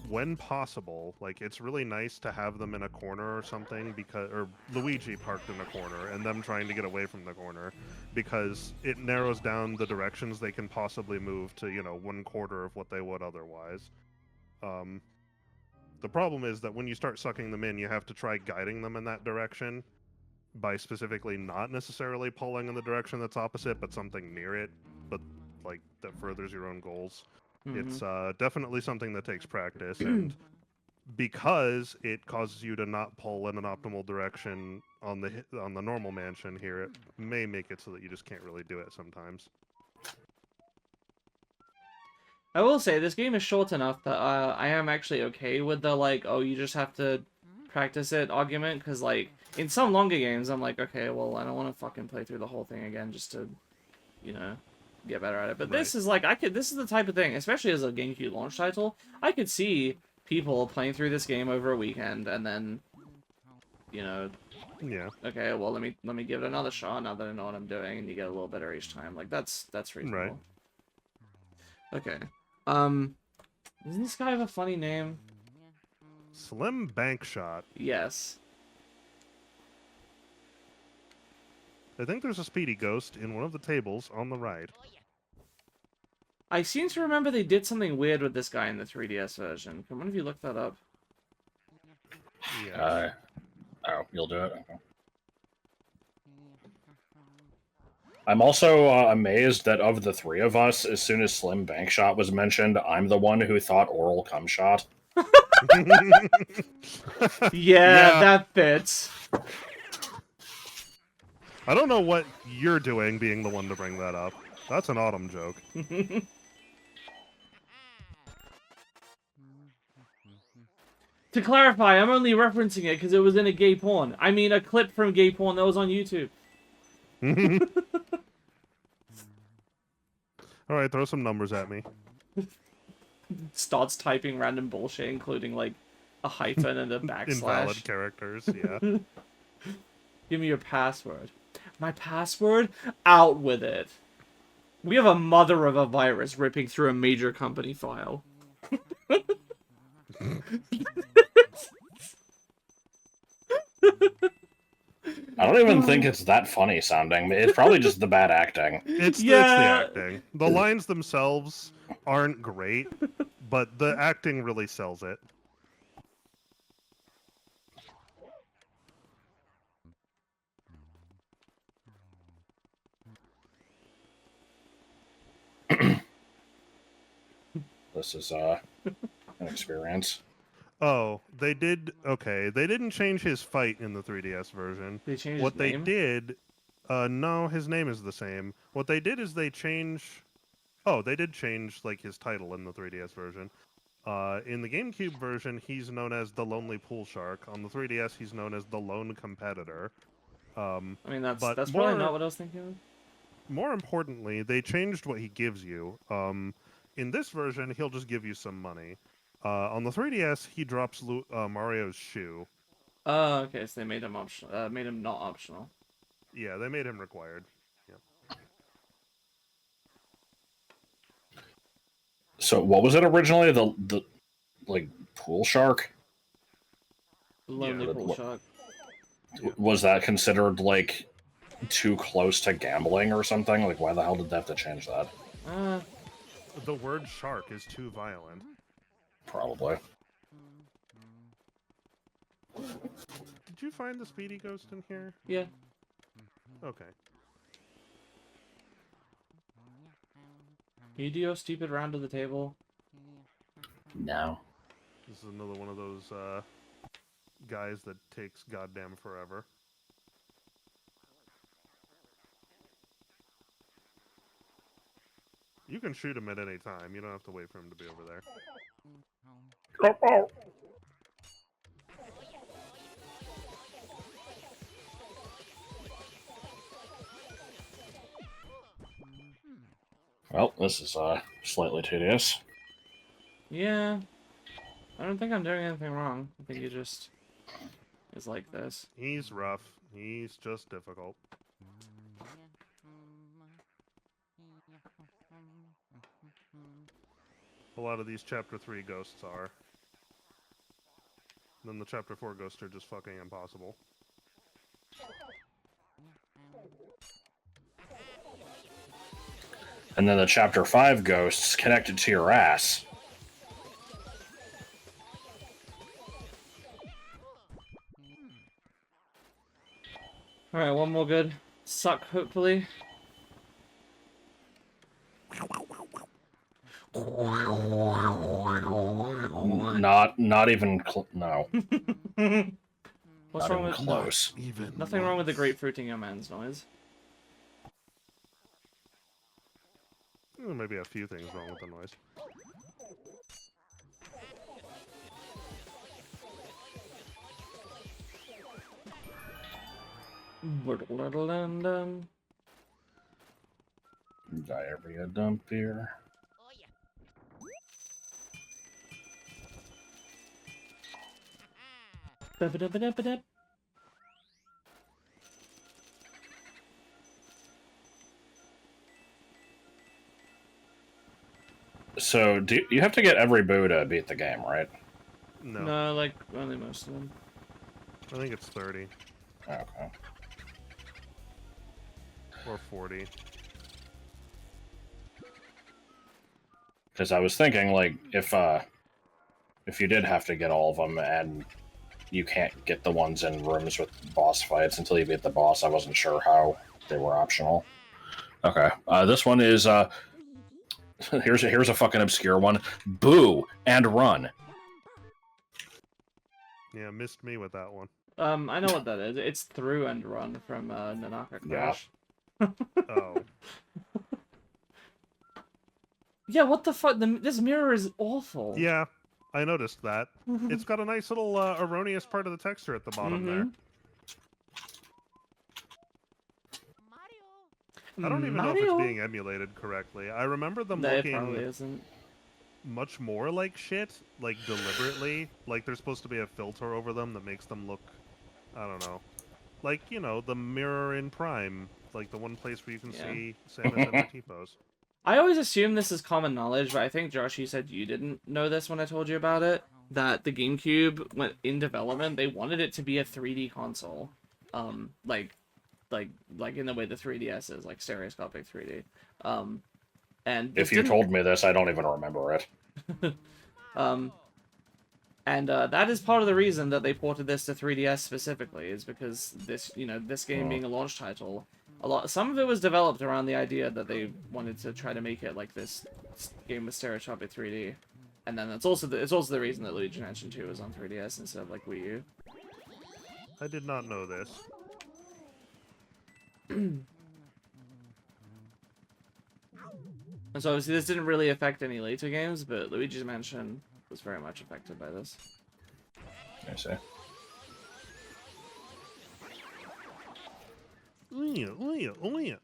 Speaker 2: When possible, like it's really nice to have them in a corner or something, because or Luigi parked in a corner and them trying to get away from the corner, because it narrows down the directions they can possibly move to, you know, 1/4 of what they would otherwise. The problem is that when you start sucking them in, you have to try guiding them in that direction by specifically not necessarily pulling in the direction that's opposite, but something near it, but like that furthers your own goals. It's definitely something that takes practice, and because it causes you to not pull in an optimal direction on the normal mansion here, it may make it so that you just can't really do it sometimes.
Speaker 3: I will say, this game is short enough that I am actually okay with the, like, oh, you just have to practice it argument, because, like, in some longer games, I'm like, okay, well, I don't want to fucking play through the whole thing again just to, you know, get better at it. But this is, like, this is the type of thing, especially as a GameCube launch title, I could see people playing through this game over a weekend, and then, you know,
Speaker 2: yeah,
Speaker 3: okay, well, let me give it another shot now that I know what I'm doing, and you get a little better each time. Like, that's reasonable.
Speaker 2: Right.
Speaker 3: Okay. Doesn't this guy have a funny name?
Speaker 2: Slim Bank Shot.
Speaker 3: Yes.
Speaker 2: I think there's a speedy ghost in one of the tables on the right.
Speaker 3: I seem to remember they did something weird with this guy in the 3DS version. Can one of you look that up?
Speaker 2: Yeah.
Speaker 1: Oh, you'll do it? Okay. I'm also amazed that of the three of us, as soon as Slim Bankshot was mentioned, I'm the one who thought oral cum shot.
Speaker 3: Yeah, that fits.
Speaker 2: I don't know what you're doing being the one to bring that up. That's an Autumn joke.
Speaker 3: To clarify, I'm only referencing it because it was in a gay porn. I mean, a clip from gay porn that was on YouTube.
Speaker 2: Alright, throw some numbers at me.
Speaker 3: Starts typing random bullshit, including, like, a hyphen and a backslash.
Speaker 2: Invalid characters, yeah.
Speaker 3: Give me your password. My password? Out with it. We have a mother of a virus ripping through a major company file.
Speaker 1: I don't even think it's that funny sounding. It's probably just the bad acting.
Speaker 2: It's the acting. The lines themselves aren't great, but the acting really sells it.
Speaker 1: This is an experience.
Speaker 2: Oh, they did. Okay, they didn't change his fight in the 3DS version.
Speaker 3: They changed
Speaker 2: What
Speaker 3: his
Speaker 2: they
Speaker 3: name?
Speaker 2: did, no, his name is the same. What they did is they change. Oh, they did change like his title in the 3DS version. In the GameCube version, he's known as the Lonely Pool Shark. On the 3DS, he's known as the Lone Competitor.
Speaker 3: I mean, that's
Speaker 2: but
Speaker 3: probably not what I was thinking of.
Speaker 2: More importantly, they changed what he gives you. In this version, he'll just give you some money. On the 3DS, he drops Mario's shoe.
Speaker 3: Oh, okay, so they made him optional. Made him not optional.
Speaker 2: Yeah, they made him required. Yep.
Speaker 1: So what was it originally? The like pool shark?
Speaker 3: Lonely Pool Shark.
Speaker 1: Was that considered like too close to gambling or something? Like why the hell did they have to change that?
Speaker 2: The word shark is too violent.
Speaker 1: Probably.
Speaker 2: Did you find the speedy ghost in here?
Speaker 3: Yeah.
Speaker 2: Okay.
Speaker 3: Can you do your stupid round of the table?
Speaker 1: No.
Speaker 2: This is another one of those guys that takes goddamn forever. You can shoot him at any time. You don't have to wait for him to be over there.
Speaker 1: Well, this is slightly tedious.
Speaker 3: Yeah. I don't think I'm doing anything wrong. I think he just is like this.
Speaker 2: He's rough. He's just difficult. A lot of these Chapter 3 ghosts are. Then the Chapter 4 ghosts are just fucking impossible.
Speaker 1: And then the Chapter 5 ghosts connected to your ass.
Speaker 3: Alright, one more good suck, hopefully.
Speaker 1: Not even no.
Speaker 3: What's
Speaker 1: Not
Speaker 3: wrong
Speaker 1: even
Speaker 3: with
Speaker 1: close?
Speaker 3: Nothing wrong with the grapefruiting your man's noise.
Speaker 2: Well, maybe a few things wrong with the noise.
Speaker 1: Diarrhea dump beer.
Speaker 3: Ba-ba-da-ba-da-ba-da.
Speaker 1: So, you have to get every boo to beat the game, right?
Speaker 2: No.
Speaker 3: No, like only most of them.
Speaker 2: I think it's 30.
Speaker 1: Okay.
Speaker 2: Or 40.
Speaker 1: Because I was thinking, like, if you did have to get all of them, and you can't get the ones in rooms with boss fights until you beat the boss, I wasn't sure how they were optional. Okay, this one is here's a fucking obscure one. Boo and run.
Speaker 2: Yeah, missed me with that one.
Speaker 3: I know what that is. It's through and run from Nanaka Crash.
Speaker 2: Oh.
Speaker 3: Yeah, what the fuck? This mirror is awful.
Speaker 2: Yeah, I noticed that. It's got a nice little erroneous part of the texture at the bottom there. I don't even know if it's being emulated correctly. I remember them
Speaker 3: No, it
Speaker 2: looking
Speaker 3: probably isn't.
Speaker 2: much more like shit, like deliberately. Like there's supposed to be a filter over them that makes them look, I don't know. Like, you know, the mirror in Prime. Like the one place where you can see Samus and her T-pose.
Speaker 3: I always assume this is common knowledge, but I think, Josh, you said you didn't know this when I told you about it. That the GameCube, went in development, they wanted it to be a 3D console. Like in the way the 3DS is, like stereoscopic 3D. And
Speaker 1: if you told me this, I don't even remember it.
Speaker 3: That is part of the reason that they ported this to 3DS specifically, is because this game being a launch title, some of it was developed around the idea that they wanted to try to make it like this game with stereoscopic 3D, and then it's also the reason that Luigi Mansion 2 was on 3DS instead of like Wii U.
Speaker 2: I did not know this.
Speaker 3: And so obviously this didn't really affect any later games, but Luigi's Mansion was very much affected by this.
Speaker 1: I see.
Speaker 2: Oh yeah.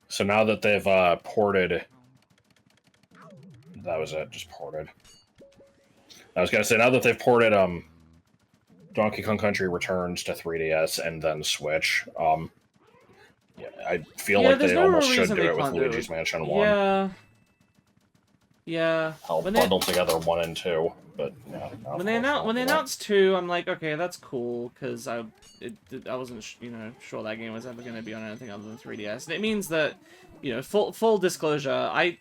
Speaker 1: So now that they've ported, that was it, just ported. I was gonna say, now that they've ported Donkey Kong Country Returns to 3DS and then Switch, yeah, I feel like they almost should do it with Luigi's Mansion 1.
Speaker 3: Yeah.
Speaker 1: I'll bundle together 1 and 2, but yeah.
Speaker 3: When they announced 2, I'm like, okay, that's cool, because I wasn't sure that game was ever going to be on anything other than 3DS. And it means that, full disclosure, I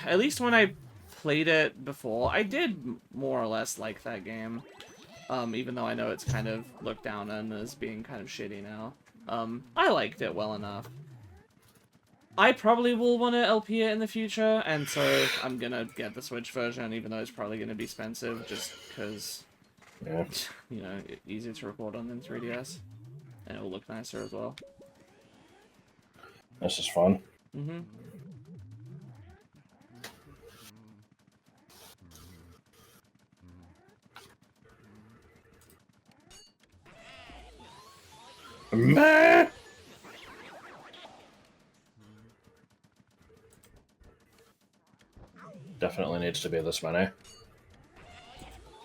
Speaker 3: at least when I played it before, I did more or less like that game. Even though I know it's kind of looked down on as being kind of shitty now. I liked it well enough. I probably will want to LP it in the future, and so I'm gonna get the Switch version, even though it's probably gonna be expensive, just because, easier to record on than 3DS, and it will look nicer as well.
Speaker 1: This is fun. Meh. Definitely needs to be this many.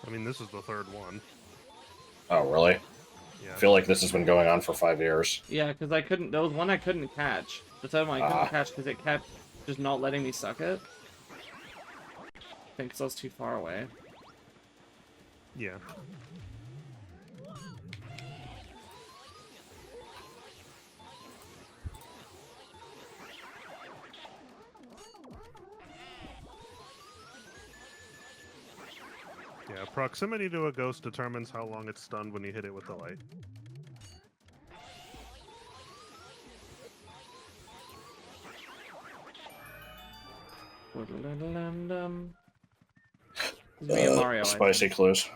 Speaker 2: I mean, this is the third one.
Speaker 1: Oh, really?
Speaker 2: Yeah.
Speaker 1: I feel like this has been going on for 5 years.
Speaker 3: Yeah, because I couldn't. There was one I couldn't catch. The second one I couldn't catch because it kept just not letting me suck it. I think 'cause I was too far away.
Speaker 2: Yeah. Yeah, proximity to a ghost determines how long it's stunned when you hit it with the light.
Speaker 3: Me and Mario.
Speaker 1: Spicy clues.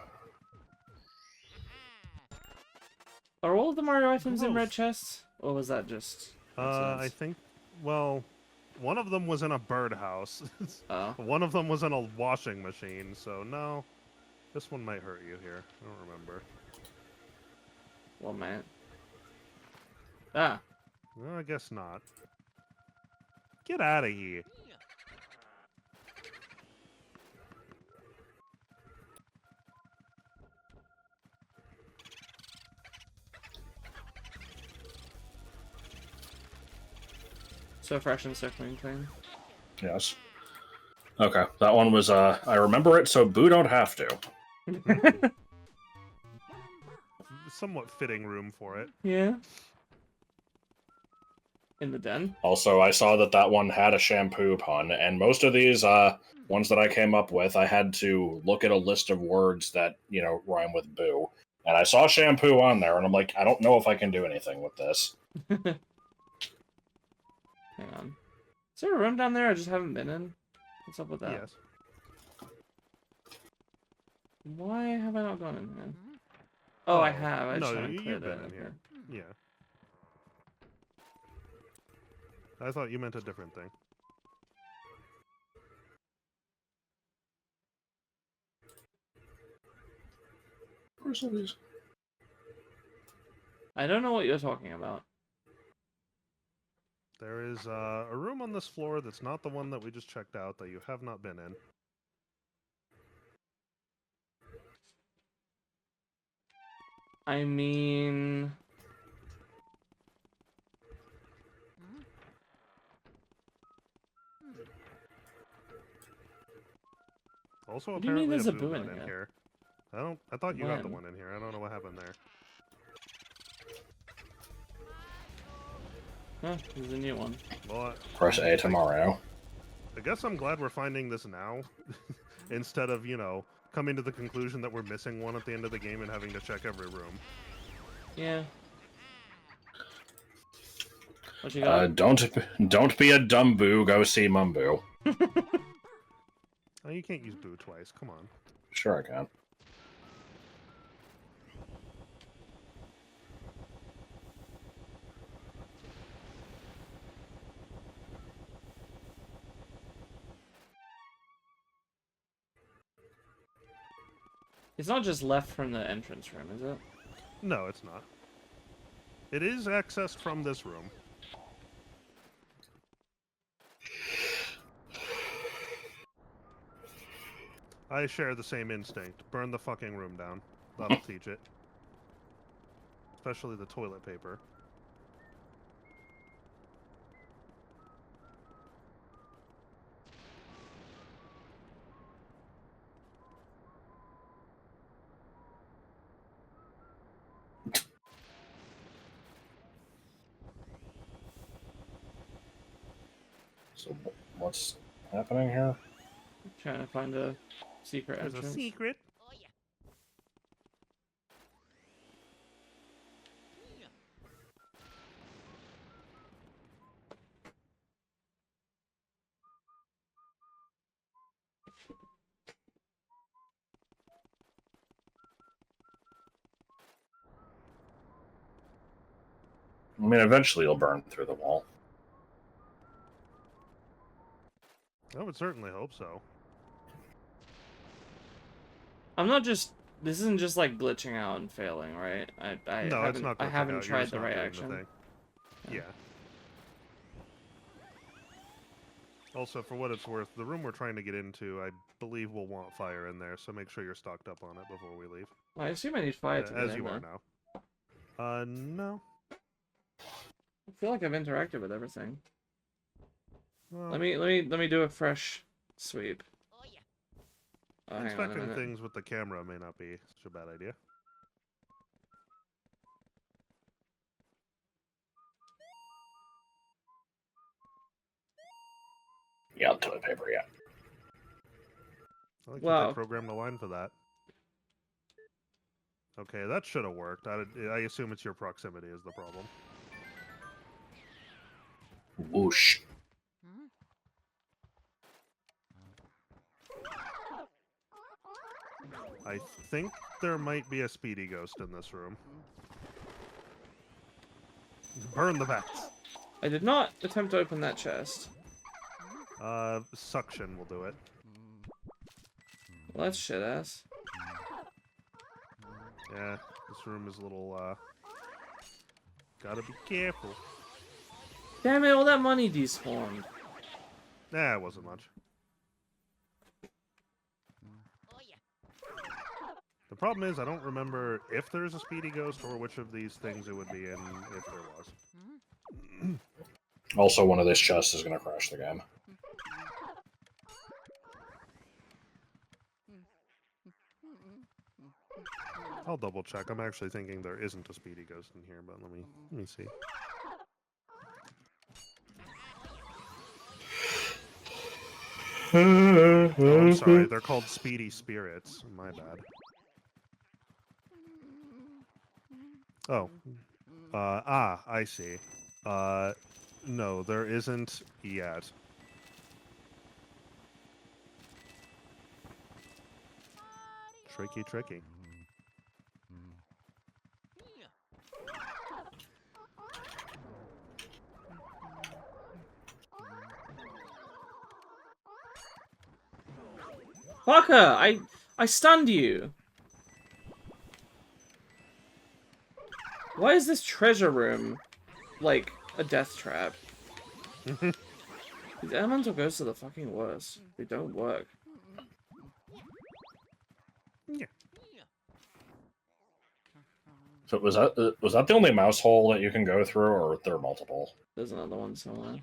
Speaker 3: Are all of the Mario items in
Speaker 2: Gross.
Speaker 3: red chests? Or was that just...
Speaker 2: I think, well, one of them was in a birdhouse.
Speaker 3: Oh.
Speaker 2: One of them was in a washing machine, so no. This one might hurt you here. I don't remember.
Speaker 3: Well, man. Ah.
Speaker 2: No, I guess not. Get out of here.
Speaker 3: So fresh and so clean.
Speaker 1: Yes. Okay, that one was, I remember it, so Boo don't have to.
Speaker 2: Somewhat fitting room for it.
Speaker 3: Yeah. In the den?
Speaker 1: Also, I saw that that one had a shampoo pun, and most of these, ones that I came up with, I had to look at a list of words that, you know, rhyme with Boo. And I saw shampoo on there, and I'm like, I don't know if I can do anything with this.
Speaker 3: Hang on. Is there a room down there I just haven't been in? What's up with that?
Speaker 2: Yes.
Speaker 3: Why have I not gone in here? Oh, I have. I just
Speaker 2: No,
Speaker 3: haven't cleared
Speaker 2: you've been
Speaker 3: it.
Speaker 2: in here. Yeah. I thought you meant a different thing.
Speaker 1: Where's all these?
Speaker 3: I don't know what you're talking about.
Speaker 2: There is a room on this floor that's not the one that we just checked out that you have not been in.
Speaker 3: I mean...
Speaker 2: Also,
Speaker 3: What do you mean
Speaker 2: apparently
Speaker 3: there's
Speaker 2: a
Speaker 3: a
Speaker 2: boo
Speaker 3: boo in
Speaker 2: went in
Speaker 3: here?
Speaker 2: here. I thought you got the
Speaker 3: When?
Speaker 2: one in here. I don't know what happened there.
Speaker 3: Huh, there's a new one.
Speaker 2: Well,
Speaker 1: Press A tomorrow.
Speaker 2: I guess I'm glad we're finding this now, instead of, you know, coming to the conclusion that we're missing one at the end of the game and having to check every room.
Speaker 3: Yeah. What you got?
Speaker 1: Don't be a dumb Boo, go see Mumbo.
Speaker 2: Oh, you can't use boo twice. Come on.
Speaker 1: Sure I can.
Speaker 3: It's not just left from the entrance room, is it?
Speaker 2: No, it's not. It is accessed from this room. I share the same instinct. Burn the fucking room down. That'll teach it. Especially the toilet paper.
Speaker 1: So, what's happening here?
Speaker 3: I'm trying to find a secret
Speaker 2: There's
Speaker 3: entrance.
Speaker 2: a secret.
Speaker 1: I mean, eventually you'll burn through the wall.
Speaker 2: I would certainly hope so.
Speaker 3: I'm not just This isn't just like glitching out and failing, right?
Speaker 2: No, it's not.
Speaker 3: I haven't
Speaker 2: out.
Speaker 3: tried the right
Speaker 2: doing
Speaker 3: action.
Speaker 2: thing. Yeah. Also, for what it's worth, the room we're trying to get into, I believe will want fire in there, so make sure you're stocked up on it before we leave.
Speaker 3: Well, I assume I need fire to get
Speaker 2: as
Speaker 3: in
Speaker 2: you
Speaker 3: there.
Speaker 2: are now. No.
Speaker 3: I feel like I've interacted with everything.
Speaker 2: Well,
Speaker 3: Let me do a fresh sweep. Oh, hang on a
Speaker 2: inspecting
Speaker 3: minute.
Speaker 2: things with the camera may not be such a bad idea.
Speaker 1: Yeah, toilet paper, yeah.
Speaker 2: I like
Speaker 3: Wow.
Speaker 2: that they programmed a line for that. Okay, that should have worked. I assume it's your proximity is the problem.
Speaker 1: Whoosh.
Speaker 2: I think there might be a speedy ghost in this room. Burn the bats.
Speaker 3: I did not attempt to open that chest.
Speaker 2: Suction will do it.
Speaker 3: Well, that's shit ass.
Speaker 2: Yeah, this room is a little, gotta be careful.
Speaker 3: Damn it, all that money despawned.
Speaker 2: Nah, it wasn't much. The problem is I don't remember if there's a speedy ghost or which of these things it would be in if there was.
Speaker 1: Also, one of these chests is going to crash the game.
Speaker 2: I'll double check. I'm actually thinking there isn't a speedy ghost in here, but let me see. Oh, I'm sorry. They're called speedy spirits. My bad. Oh. I see. No, there isn't yet. Tricky.
Speaker 3: Fucker! I stunned you! Why is this treasure room like a death trap? These elemental ghosts are the fucking worst. They don't work.
Speaker 2: Yeah.
Speaker 1: So was that the only mouse hole that you can go through, or are there multiple?
Speaker 3: There's another one somewhere.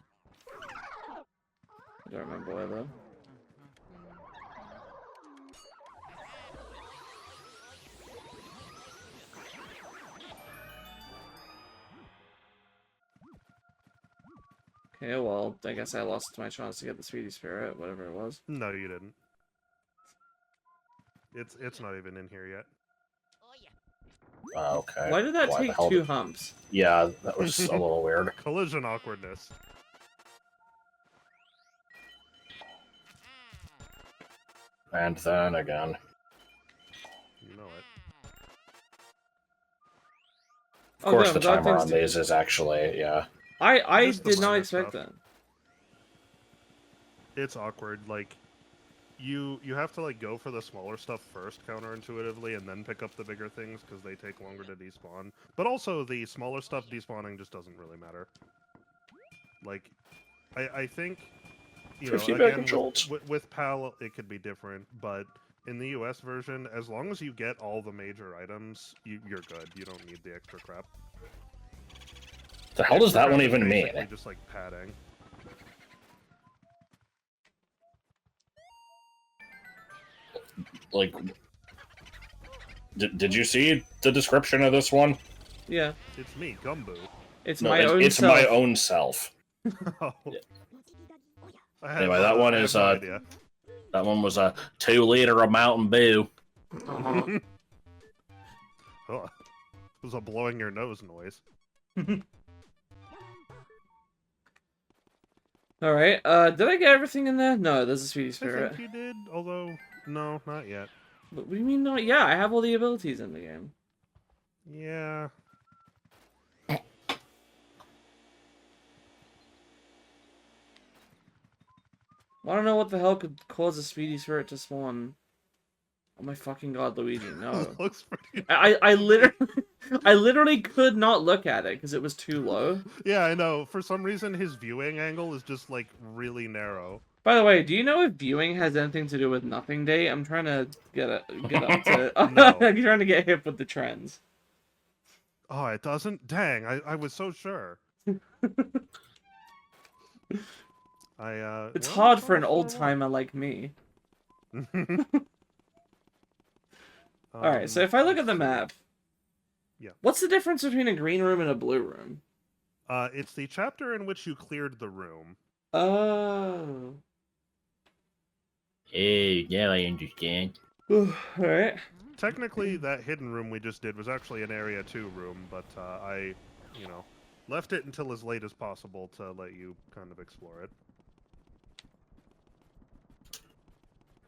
Speaker 3: I don't remember where though. Okay, well, I guess I lost my chance to get the Speedy Spirit, whatever it was.
Speaker 2: No, you didn't. It's not even in here yet.
Speaker 1: Okay.
Speaker 3: Why did that
Speaker 1: Why the
Speaker 3: take
Speaker 1: hell
Speaker 3: 2 humps?
Speaker 1: Yeah, that was a little weird.
Speaker 2: Collision awkwardness.
Speaker 1: And then again.
Speaker 2: You know it.
Speaker 1: Of course, the timer on these is actually, yeah.
Speaker 3: I
Speaker 2: Just the
Speaker 3: did not
Speaker 2: minor
Speaker 3: expect
Speaker 2: stuff.
Speaker 3: that.
Speaker 2: It's awkward. Like, you have to like go for the smaller stuff first, counterintuitively, and then pick up the bigger things because they take longer to despawn. But also, the smaller stuff despawning just doesn't really matter. Like, I think, you know,
Speaker 1: 50
Speaker 2: again,
Speaker 1: megajoules.
Speaker 2: with PAL, it could be different, but in the US version, as long as you get all the major items, you're good. You don't need the extra crap.
Speaker 1: The hell does that one even mean?
Speaker 2: Basically just like padding.
Speaker 1: Like, did you see the description of this one?
Speaker 3: Yeah.
Speaker 2: It's me, Gumbo.
Speaker 3: It's
Speaker 1: No,
Speaker 3: my own
Speaker 1: it's
Speaker 3: self.
Speaker 1: my own self.
Speaker 2: Oh.
Speaker 1: Yeah.
Speaker 2: Anyway,
Speaker 1: that one is
Speaker 2: no idea.
Speaker 1: That one was a 2-liter of Mountain Dew.
Speaker 2: Oh, it was a blowing your nose noise.
Speaker 3: Alright, did I get everything in there? No, there's a Speedy
Speaker 2: I
Speaker 3: Spirit.
Speaker 2: think you did, although, no, not yet.
Speaker 3: What do you mean not? Yeah, I have all the abilities in the game.
Speaker 2: Yeah.
Speaker 3: I don't know what the hell could cause a Speedy Spirit to spawn. Oh my fucking god, Luigi, no.
Speaker 2: Looks pretty.
Speaker 3: I literally could not look at it because it was too low.
Speaker 2: Yeah, I know. For some reason, his viewing angle is just like really narrow.
Speaker 3: By the way, do you know if viewing has anything to do with Nothing Day? I'm trying to get up to.
Speaker 2: No.
Speaker 3: I'm trying to get hip with the trends.
Speaker 2: Oh, it doesn't? Dang, I was so sure.
Speaker 3: It's
Speaker 2: well,
Speaker 3: hard for an
Speaker 2: oh,
Speaker 3: old
Speaker 2: 4-1.
Speaker 3: timer like me. Alright, so if I look at the map,
Speaker 2: yeah,
Speaker 3: what's the difference between a green room and a blue room?
Speaker 2: it's the chapter in which you cleared the room.
Speaker 3: Oh.
Speaker 4: Hey, now I understand.
Speaker 3: Alright.
Speaker 2: Technically, that hidden room we just did was actually an Area 2 room, but I, left it until as late as possible to let you kind of explore it.